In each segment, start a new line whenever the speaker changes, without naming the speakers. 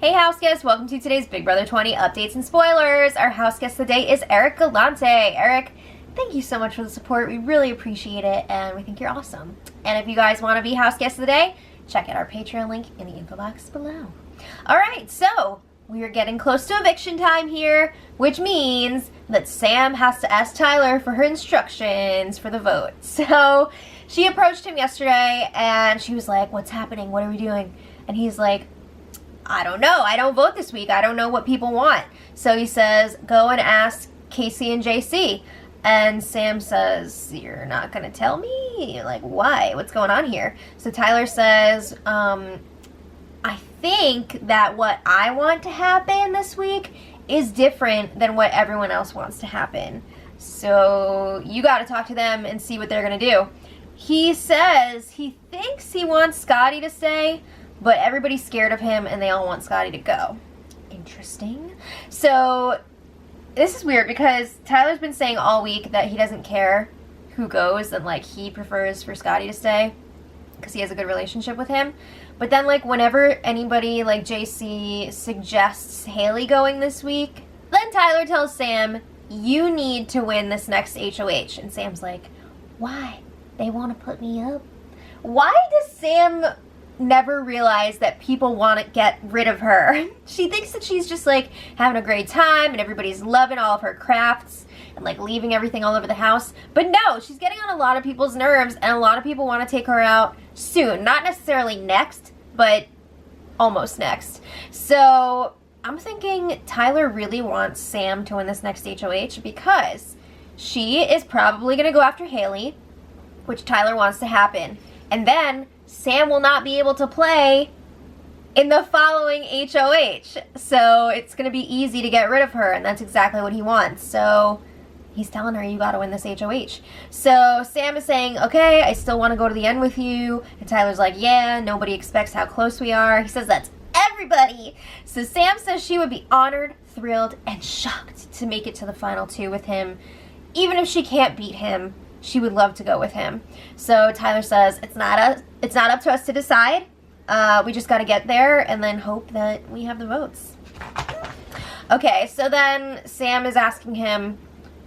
Hey house guests, welcome to today's Big Brother 20 updates and spoilers. Our house guest today is Eric Galante. Eric, thank you so much for the support. We really appreciate it and we think you're awesome. And if you guys want to be house guests of the day, check out our Patreon link in the info box below. Alright, so we are getting close to eviction time here, which means that Sam has to ask Tyler for her instructions for the vote. So she approached him yesterday and she was like, what's happening? What are we doing? And he's like, I don't know. I don't vote this week. I don't know what people want. So he says, go and ask Casey and JC. And Sam says, you're not going to tell me? Like, why? What's going on here? So Tyler says, I think that what I want to happen this week is different than what everyone else wants to happen. So you got to talk to them and see what they're going to do. He says he thinks he wants Scotty to stay, but everybody's scared of him and they all want Scotty to go. Interesting. So this is weird because Tyler's been saying all week that he doesn't care who goes and like he prefers for Scotty to stay because he has a good relationship with him. But then like whenever anybody like JC suggests Haley going this week, then Tyler tells Sam, you need to win this next HOH. And Sam's like, why? They want to put me up? Why does Sam never realize that people want to get rid of her? She thinks that she's just like having a great time and everybody's loving all of her crafts and like leaving everything all over the house. But no, she's getting on a lot of people's nerves and a lot of people want to take her out soon. Not necessarily next, but almost next. So I'm thinking Tyler really wants Sam to win this next HOH because she is probably going to go after Haley, which Tyler wants to happen. And then Sam will not be able to play in the following HOH. So it's going to be easy to get rid of her, and that's exactly what he wants. So he's telling her, you got to win this HOH. So Sam is saying, okay, I still want to go to the end with you. And Tyler's like, yeah, nobody expects how close we are. He says that's everybody. So Sam says she would be honored, thrilled, and shocked to make it to the final two with him. Even if she can't beat him, she would love to go with him. So Tyler says, it's not up to us to decide. We just got to get there and then hope that we have the votes. Okay, so then Sam is asking him,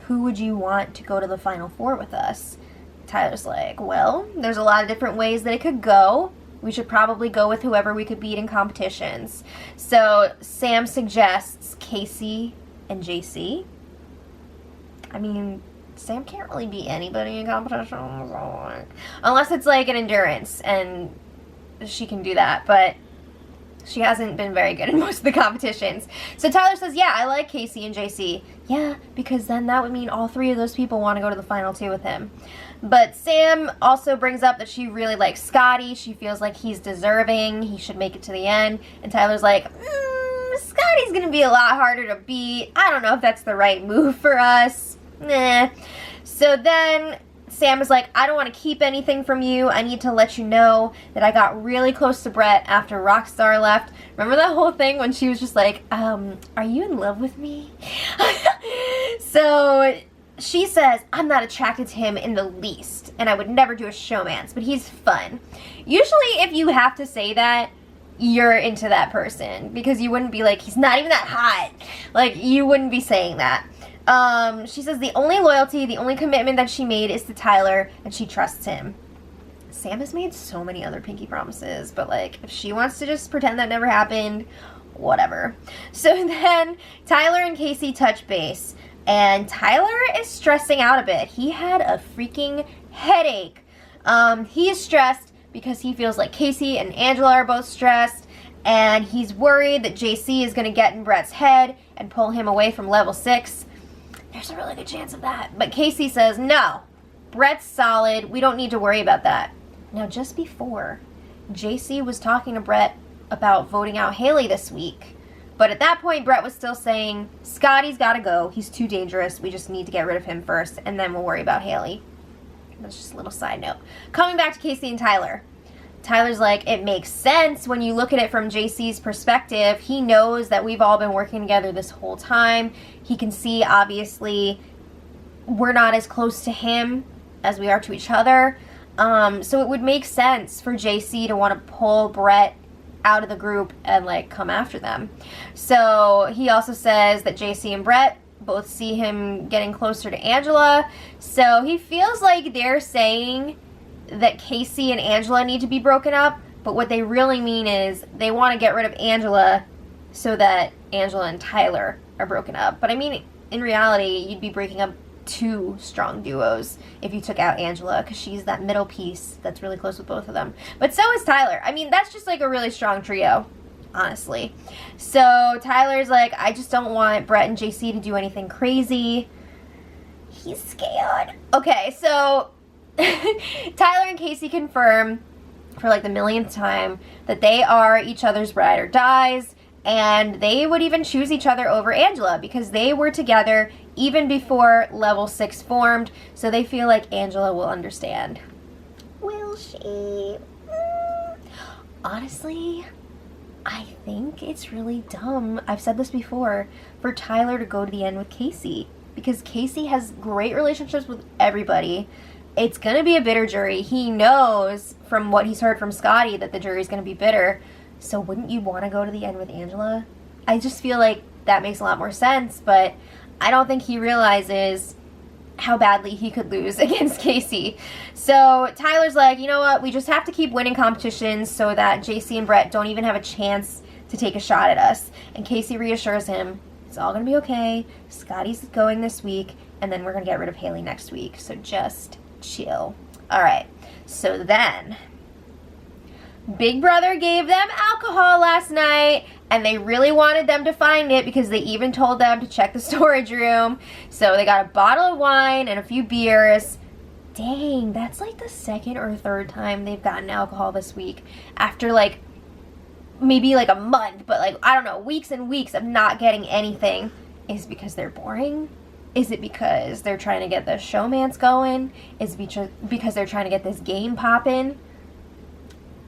who would you want to go to the final four with us? Tyler's like, well, there's a lot of different ways that it could go. We should probably go with whoever we could beat in competitions. So Sam suggests Casey and JC. I mean, Sam can't really beat anybody in competition, unless it's like an endurance, and she can do that, but she hasn't been very good in most of the competitions. So Tyler says, yeah, I like Casey and JC. Yeah, because then that would mean all three of those people want to go to the final two with him. But Sam also brings up that she really likes Scotty. She feels like he's deserving. He should make it to the end. And Tyler's like, Scotty's going to be a lot harder to beat. I don't know if that's the right move for us. Nah. So then Sam is like, I don't want to keep anything from you. I need to let you know that I got really close to Brett after Rockstar left. Remember that whole thing when she was just like, are you in love with me? So she says, I'm not attracted to him in the least, and I would never do a showmance, but he's fun. Usually if you have to say that, you're into that person, because you wouldn't be like, he's not even that hot. Like, you wouldn't be saying that. She says the only loyalty, the only commitment that she made is to Tyler, and she trusts him. Sam has made so many other pinky promises, but like, if she wants to just pretend that never happened, whatever. So then Tyler and Casey touch base, and Tyler is stressing out a bit. He had a freaking headache. He is stressed because he feels like Casey and Angela are both stressed, and he's worried that JC is going to get in Brett's head and pull him away from level 6. There's a really good chance of that. But Casey says, no, Brett's solid. We don't need to worry about that. Now, just before, JC was talking to Brett about voting out Haley this week. But at that point, Brett was still saying, Scotty's got to go. He's too dangerous. We just need to get rid of him first, and then we'll worry about Haley. That's just a little side note. Coming back to Casey and Tyler. Tyler's like, it makes sense when you look at it from JC's perspective. He knows that we've all been working together this whole time. He can see, obviously, we're not as close to him as we are to each other. So it would make sense for JC to want to pull Brett out of the group and like come after them. So he also says that JC and Brett both see him getting closer to Angela. So he feels like they're saying that Casey and Angela need to be broken up, but what they really mean is they want to get rid of Angela so that Angela and Tyler are broken up. But I mean, in reality, you'd be breaking up two strong duos if you took out Angela, because she's that middle piece that's really close with both of them. But so is Tyler. I mean, that's just like a really strong trio, honestly. So Tyler's like, I just don't want Brett and JC to do anything crazy. He's scared. Okay, so Tyler and Casey confirm for like the millionth time that they are each other's ride or dies, and they would even choose each other over Angela because they were together even before Level 6 formed, so they feel like Angela will understand. Will she? Honestly, I think it's really dumb, I've said this before, for Tyler to go to the end with Casey, because Casey has great relationships with everybody. It's going to be a bitter jury. He knows from what he's heard from Scotty that the jury's going to be bitter. So wouldn't you want to go to the end with Angela? I just feel like that makes a lot more sense, but I don't think he realizes how badly he could lose against Casey. So Tyler's like, you know what? We just have to keep winning competitions so that JC and Brett don't even have a chance to take a shot at us. And Casey reassures him, it's all going to be okay. Scotty's going this week, and then we're going to get rid of Haley next week. So just chill. All right. So then Big Brother gave them alcohol last night, and they really wanted them to find it because they even told them to check the storage room. So they got a bottle of wine and a few beers. Dang, that's like the second or third time they've gotten alcohol this week after like maybe like a month, but like, I don't know, weeks and weeks of not getting anything. Is it because they're boring? Is it because they're trying to get the showmance going? Is it because they're trying to get this game popping?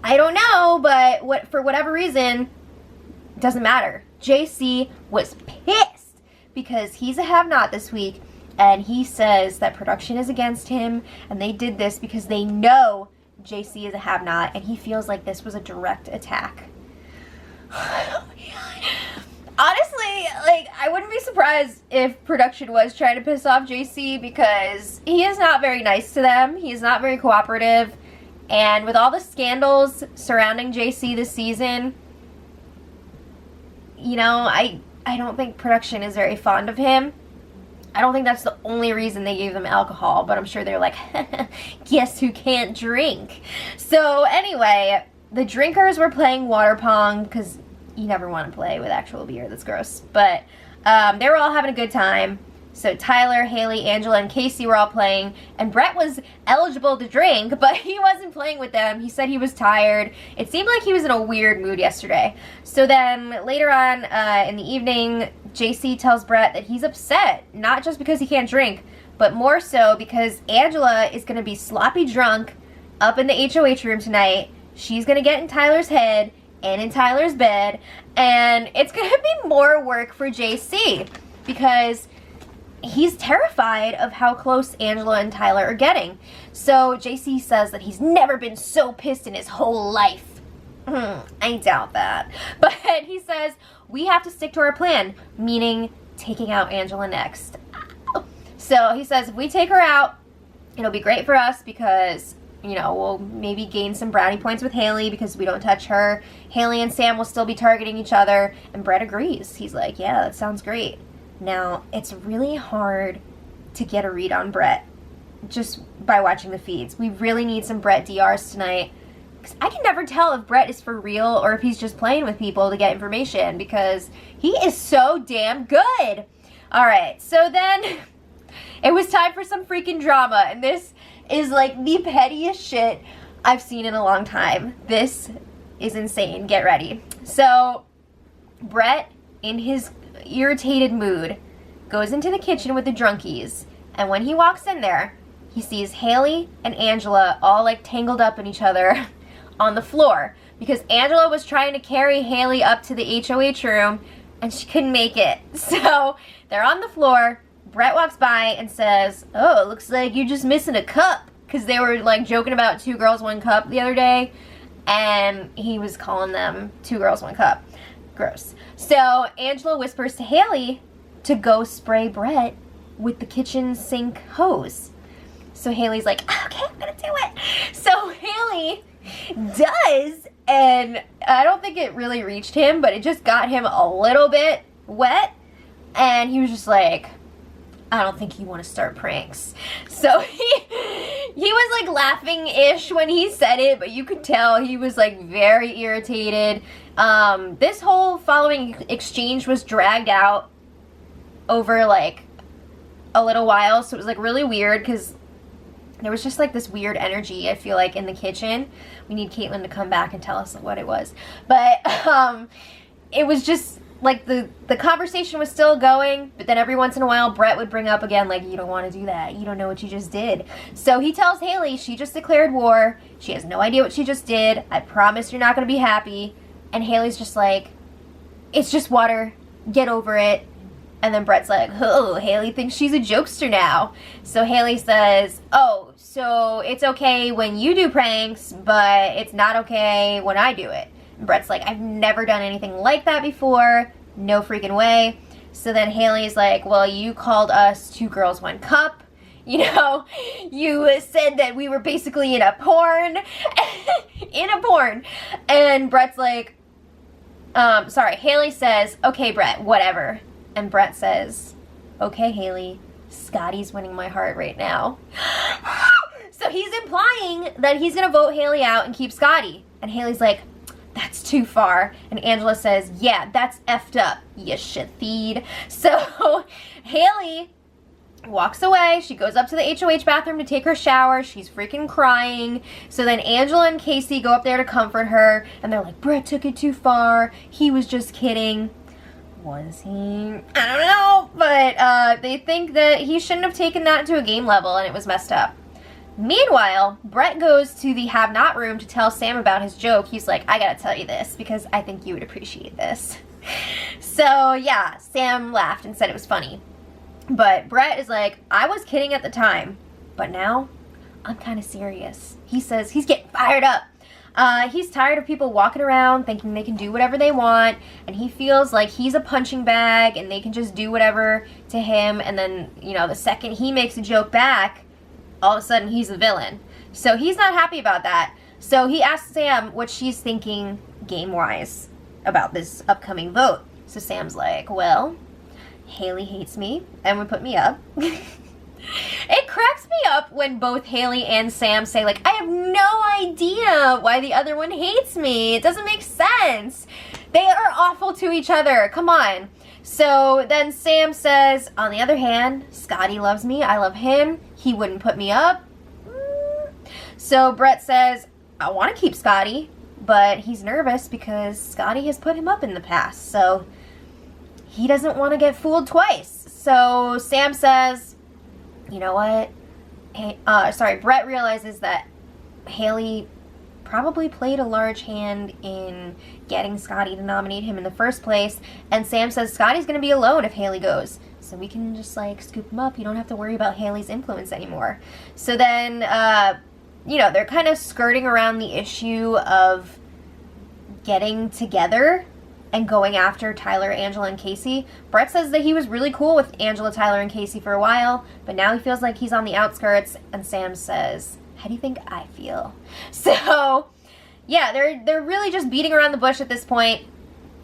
I don't know, but for whatever reason, it doesn't matter. JC was pissed because he's a have-not this week, and he says that production is against him, and they did this because they know JC is a have-not, and he feels like this was a direct attack. Oh my God. Honestly, like, I wouldn't be surprised if production was trying to piss off JC because he is not very nice to them. He is not very cooperative. And with all the scandals surrounding JC this season, you know, I don't think production is very fond of him. I don't think that's the only reason they gave them alcohol, but I'm sure they're like, guess who can't drink? So anyway, the drinkers were playing water pong because you never want to play with actual beer. That's gross. But they were all having a good time. So Tyler, Haley, Angela, and Casey were all playing. And Brett was eligible to drink, but he wasn't playing with them. He said he was tired. It seemed like he was in a weird mood yesterday. So then later on in the evening, JC tells Brett that he's upset. Not just because he can't drink, but more so because Angela is going to be sloppy drunk up in the HOH room tonight. She's going to get in Tyler's head and in Tyler's bed, and it's gonna be more work for JC because he's terrified of how close Angela and Tyler are getting. So JC says that he's never been so pissed in his whole life. I doubt that. But he says we have to stick to our plan, meaning taking out Angela next. So he says if we take her out, it'll be great for us because, you know, we'll maybe gain some brownie points with Haley because we don't touch her. Haley and Sam will still be targeting each other. And Brett agrees. He's like, yeah, that sounds great. Now, it's really hard to get a read on Brett just by watching the feeds. We really need some Brett DRs tonight. Because I can never tell if Brett is for real or if he's just playing with people to get information because he is so damn good. All right, so then it was time for some freaking drama. And this is like the pettiest shit I've seen in a long time. This is insane. Get ready. So Brett, in his irritated mood, goes into the kitchen with the drunkies, and when he walks in there, he sees Haley and Angela all like tangled up in each other on the floor because Angela was trying to carry Haley up to the HOH room and she couldn't make it. So they're on the floor. Brett walks by and says, oh, it looks like you're just missing a cup, because they were like joking about 2 girls, 1 cup the other day. and he was calling them 2 girls, 1 cup. Gross. So Angela whispers to Haley to go spray Brett with the kitchen sink hose. So Haley's like, okay, I'm gonna do it. So Haley does, and I don't think it really reached him, but it just got him a little bit wet, and he was just like, I don't think you want to start pranks. So he was like laughing-ish when he said it, but you could tell he was like very irritated. This whole following exchange was dragged out over like a little while, so it was like really weird because there was just like this weird energy, I feel like, in the kitchen. We need Caitlin to come back and tell us what it was. But it was just like the conversation was still going, but then every once in a while Brett would bring up again, like, you don't want to do that. You don't know what you just did. So he tells Haley she just declared war. She has no idea what she just did. I promise you're not going to be happy. And Haley's just like, it's just water. Get over it. And then Brett's like, oh, Haley thinks she's a jokester now. So Haley says, oh, so it's okay when you do pranks, but it's not okay when I do it. And Brett's like, I've never done anything like that before. No freaking way. So then Haley's like, well, you called us 2 girls, 1 cup. You know, you said that we were basically in a porn. In a porn. And Brett's like, sorry, Haley says, okay, Brett, whatever. And Brett says, okay, Haley, Scotty's winning my heart right now. So he's implying that he's going to vote Haley out and keep Scotty. And Haley's like, that's too far. And Angela says, yeah, that's effed up, you shit-feed. So Haley walks away. She goes up to the HOH bathroom to take her shower. She's freaking crying. So then Angela and Casey go up there to comfort her. And they're like, Brett took it too far. He was just kidding. Was he? I don't know. But they think that he shouldn't have taken that to a game level and it was messed up. Meanwhile, Brett goes to the have-not room to tell Sam about his joke. He's like, I gotta tell you this because I think you would appreciate this. So yeah, Sam laughed and said it was funny. But Brett is like, I was kidding at the time, but now I'm kind of serious. He says he's getting fired up. He's tired of people walking around thinking they can do whatever they want, and he feels like he's a punching bag and they can just do whatever to him, and then, you know, the second he makes a joke back, all of a sudden he's the villain. So he's not happy about that. So he asks Sam what she's thinking game-wise about this upcoming vote. So Sam's like, well, Haley hates me and would put me up. It cracks me up when both Haley and Sam say, like, I have no idea why the other one hates me. It doesn't make sense. They are awful to each other. Come on. So then Sam says, on the other hand, Scotty loves me. I love him. He wouldn't put me up. So Brett says, I want to keep Scotty, but he's nervous because Scotty has put him up in the past. So he doesn't want to get fooled twice. So Sam says, you know what? Brett realizes that Haley probably played a large hand in getting Scotty to nominate him in the first place. And Sam says Scotty's going to be alone if Haley goes. So we can just, like, scoop him up. You don't have to worry about Haley's influence anymore. So then, you know, they're kind of skirting around the issue of getting together and going after Tyler, Angela, and Casey. Brett says that he was really cool with Angela, Tyler, and Casey for a while, but now he feels like he's on the outskirts, and Sam says, how do you think I feel? So, yeah, they're really just beating around the bush at this point,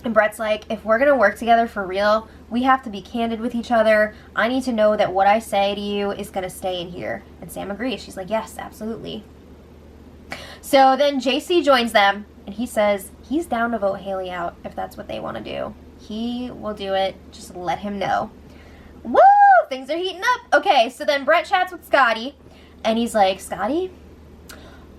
and Brett's like, if we're going to work together for real, we have to be candid with each other. I need to know that what I say to you is going to stay in here. And Sam agrees. She's like, yes, absolutely. So then JC joins them, and he says he's down to vote Haley out if that's what they want to do. He will do it. Just let him know. Woo! Things are heating up. Okay, so then Brett chats with Scotty, and he's like, Scotty,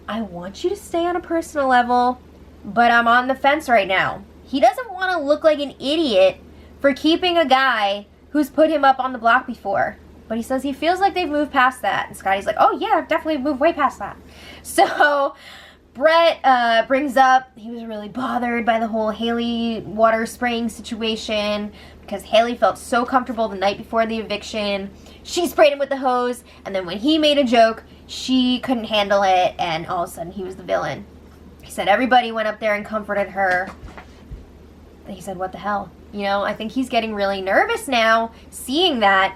I want you to stay on a personal level, but I'm on the fence right now. He doesn't want to look like an idiot for keeping a guy who's put him up on the block before. But he says he feels like they've moved past that. And Scotty's like, oh yeah, I've definitely moved way past that. So Brett brings up he was really bothered by the whole Haley water spraying situation because Haley felt so comfortable the night before the eviction. She sprayed him with the hose, and then when he made a joke, she couldn't handle it, and all of a sudden he was the villain. He said everybody went up there and comforted her. He said, what the hell? You know, I think he's getting really nervous now, seeing that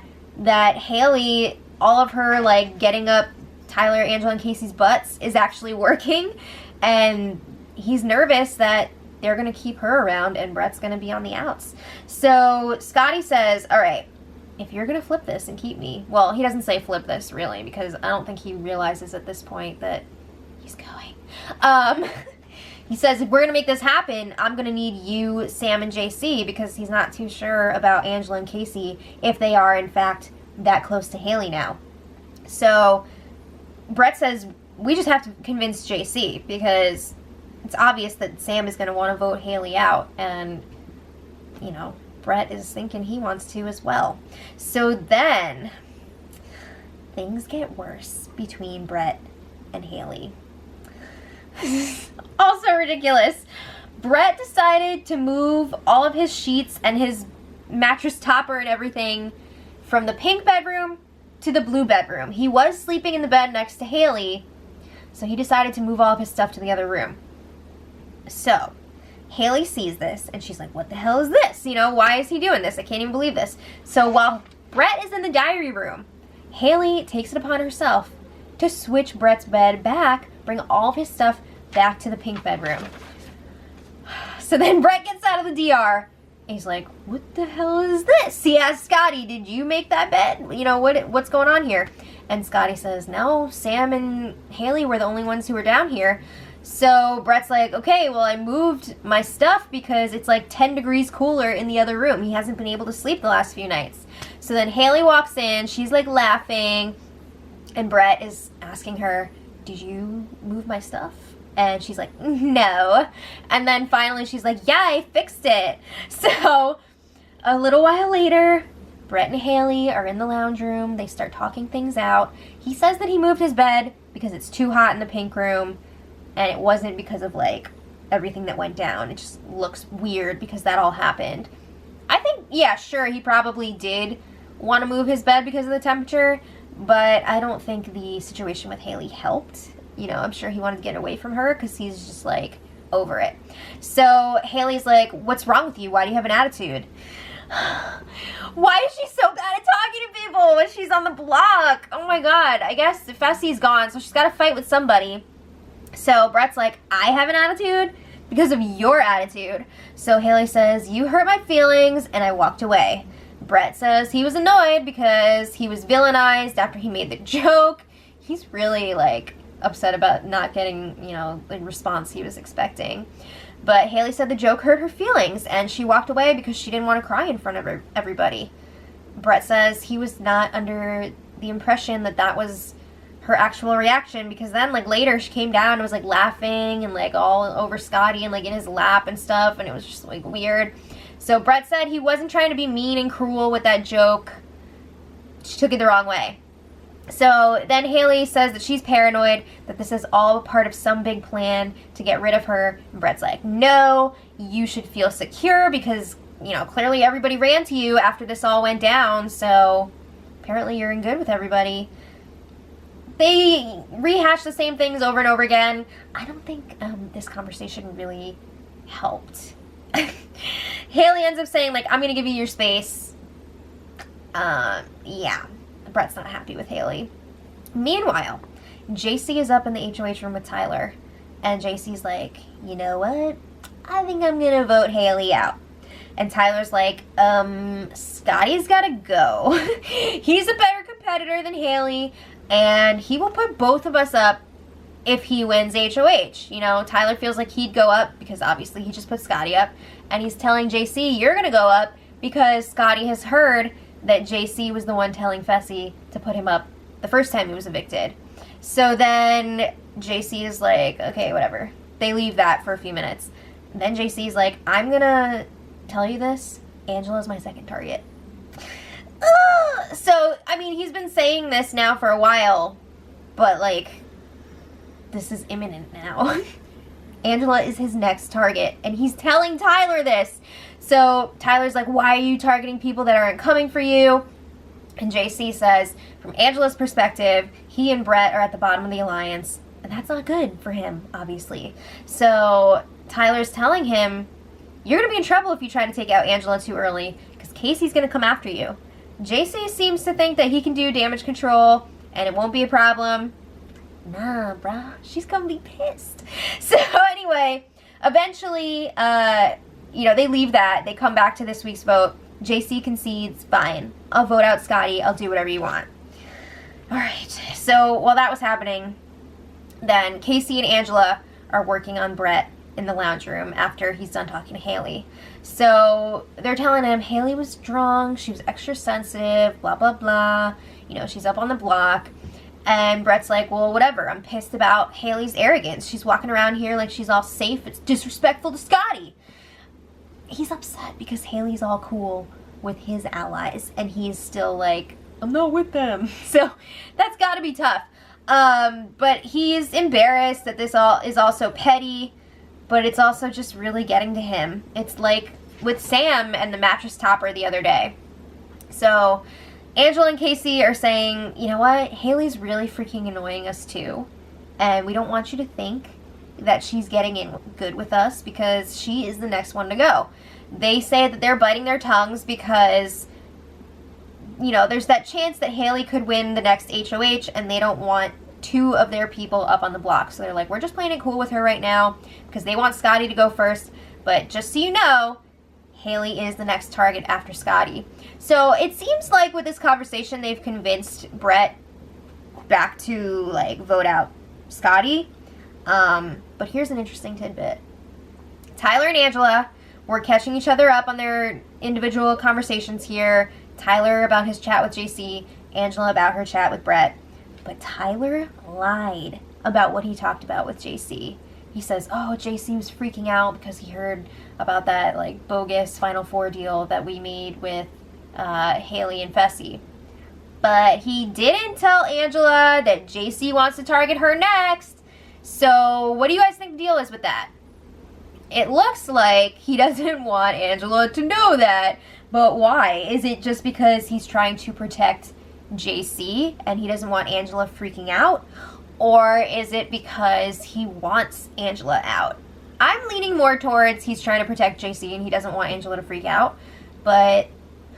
Haley, all of her, like, getting up Tyler, Angela, and Casey's butts is actually working. And he's nervous that they're going to keep her around and Brett's going to be on the outs. So Scotty says, all right, if you're going to flip this and keep me, well, he doesn't say flip this really, because I don't think he realizes at this point that he's going. He says, if we're going to make this happen, I'm going to need you, Sam, and JC, because he's not too sure about Angela and Casey if they are, in fact, that close to Haley now. So Brett says, we just have to convince JC, because it's obvious that Sam is going to want to vote Haley out, and, you know, Brett is thinking he wants to as well. So then, things get worse between Brett and Haley. Also ridiculous. Brett decided to move all of his sheets and his mattress topper and everything from the pink bedroom to the blue bedroom. He was sleeping in the bed next to Haley, so he decided to move all of his stuff to the other room. So Haley sees this and she's like, what the hell is this? You know, why is he doing this? I can't even believe this. So while Brett is in the diary room, Haley takes it upon herself to switch Brett's bed back, bring all of his stuff back to the pink bedroom. So then Brett gets out of the DR. He's like, what the hell is this? He asks Scotty, did you make that bed? You know, what's going on here? And Scotty says, no, Sam and Haley were the only ones who were down here. So Brett's like, okay, well, I moved my stuff because it's like 10 degrees cooler in the other room. He hasn't been able to sleep the last few nights. So then Haley walks in. She's like laughing. And Brett is asking her, did you move my stuff? And she's like, no. And then finally she's like, yeah, I fixed it. So a little while later, Brett and Haley are in the lounge room. They start talking things out. He says that he moved his bed because it's too hot in the pink room. And it wasn't because of, like, everything that went down. It just looks weird because that all happened. I think, yeah, sure, he probably did want to move his bed because of the temperature. But I don't think the situation with Haley helped. You know, I'm sure he wanted to get away from her because he's just, like, over it. So Haley's like, what's wrong with you? Why do you have an attitude? Why is she so bad at talking to people when she's on the block? Oh, my God. I guess Fessy's gone, so she's got to fight with somebody. So Brett's like, I have an attitude because of your attitude. So Haley says, you hurt my feelings, and I walked away. Brett says he was annoyed because he was villainized after he made the joke. He's really, like, upset about not getting, you know, the response he was expecting. But Haley said the joke hurt her feelings, and she walked away because she didn't want to cry in front of everybody. Brett says he was not under the impression that that was her actual reaction, because then, like, later she came down and was, like, laughing and, like, all over Scotty and, like, in his lap and stuff, and it was just, like, weird. So Brett said he wasn't trying to be mean and cruel with that joke. She took it the wrong way. So then Haley says that she's paranoid, that this is all part of some big plan to get rid of her. And Brett's like, no, you should feel secure because, you know, clearly everybody ran to you after this all went down, so apparently you're in good with everybody. They rehash the same things over and over again. I don't think this conversation really helped. Haley ends up saying, like, I'm going to give you your space. Yeah. Brett's not happy with Haley. Meanwhile, JC is up in the HOH room with Tyler. And JC's like, you know what? I think I'm going to vote Haley out. And Tyler's like, Scotty's got to go. He's a better competitor than Haley. And he will put both of us up if he wins HOH. You know, Tyler feels like he'd go up because obviously he just put Scotty up. And he's telling JC, you're going to go up because Scotty has heard that JC was the one telling Fessy to put him up the first time he was evicted. So then JC is like, okay, whatever. They leave that for a few minutes. Then JC's like, I'm going to tell you this. Angela's my second target. So, I mean, he's been saying this now for a while, but, like, this is imminent now. Angela is his next target, and he's telling Tyler this. So Tyler's like, why are you targeting people that aren't coming for you? And JC says, from Angela's perspective, he and Brett are at the bottom of the alliance, and that's not good for him, obviously. So Tyler's telling him, you're going to be in trouble if you try to take out Angela too early, because Casey's going to come after you. JC seems to think that he can do damage control and it won't be a problem. Nah, bruh. She's going to be pissed. So anyway, eventually, they leave that. They come back to this week's vote. JC concedes, fine. I'll vote out Scotty. I'll do whatever you want. Alright, so while that was happening, then Casey and Angela are working on Brett in the lounge room after he's done talking to Haley. So they're telling him Haley was drunk, she was extra sensitive, blah, blah, blah. She's up on the block. And Brett's like, well, whatever. I'm pissed about Haley's arrogance. She's walking around here like she's all safe. It's disrespectful to Scotty. He's upset because Haley's all cool with his allies. And he's still like, I'm not with them. So that's got to be tough. But he's embarrassed that this all is also petty. But it's also just really getting to him. It's like with Sam and the mattress topper the other day. So Angela and Casey are saying, you know what? Haley's really freaking annoying us too. And we don't want you to think that she's getting in good with us because she is the next one to go. They say that they're biting their tongues because, there's that chance that Haley could win the next HOH and they don't want two of their people up on the block. So they're like, we're just playing it cool with her right now because they want Scotty to go first. But just so you know, Haley is the next target after Scotty. So it seems like with this conversation, they've convinced Brett back to vote out Scotty. But here's an interesting tidbit. Tyler and Angela were catching each other up on their individual conversations here. Tyler about his chat with JC, Angela about her chat with Brett. But Tyler lied about what he talked about with JC. He says, oh, JC was freaking out because he heard about that bogus Final Four deal that we made with Haley and Fessy. But he didn't tell Angela that JC wants to target her next. So what do you guys think the deal is with that? It looks like he doesn't want Angela to know that. But why? Is it just because he's trying to protect JC and he doesn't want Angela freaking out? Or is it because he wants Angela out? I'm leaning more towards he's trying to protect JC and he doesn't want Angela to freak out. But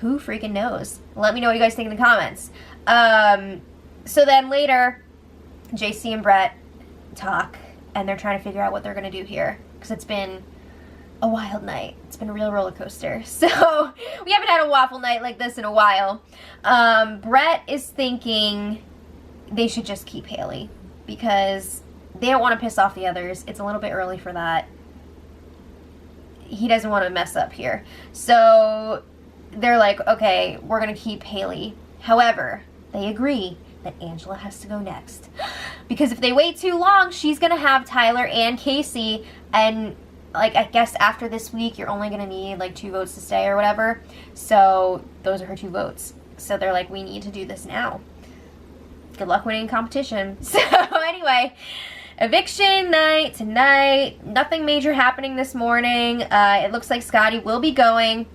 who freaking knows? Let me know what you guys think in the comments. So then later, JC and Brett talk and they're trying to figure out what they're going to do here. Because it's been a wild night. It's been a real roller coaster. So we haven't had a waffle night like this in a while. Brett is thinking they should just keep Haley because they don't want to piss off the others. It's a little bit early for that. He doesn't want to mess up here. So they're like, okay, we're going to keep Haley. However, they agree that Angela has to go next. Because if they wait too long, she's going to have Tyler and Casey. And, I guess after this week, you're only going to need, 2 votes to stay or whatever. So those are her 2 votes. So they're like, we need to do this now. Good luck winning competition. So anyway, eviction night tonight. Nothing major happening this morning. It looks like Scotty will be going.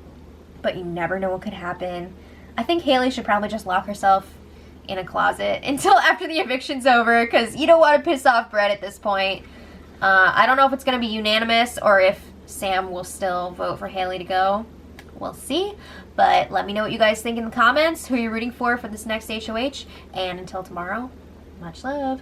But you never know what could happen. I think Haley should probably just lock herself in a closet until after the eviction's over because you don't want to piss off Brett at this point. I don't know if it's going to be unanimous or if Sam will still vote for Haley to go. We'll see. But let me know what you guys think in the comments. Who are you rooting for this next HOH? And until tomorrow, much love.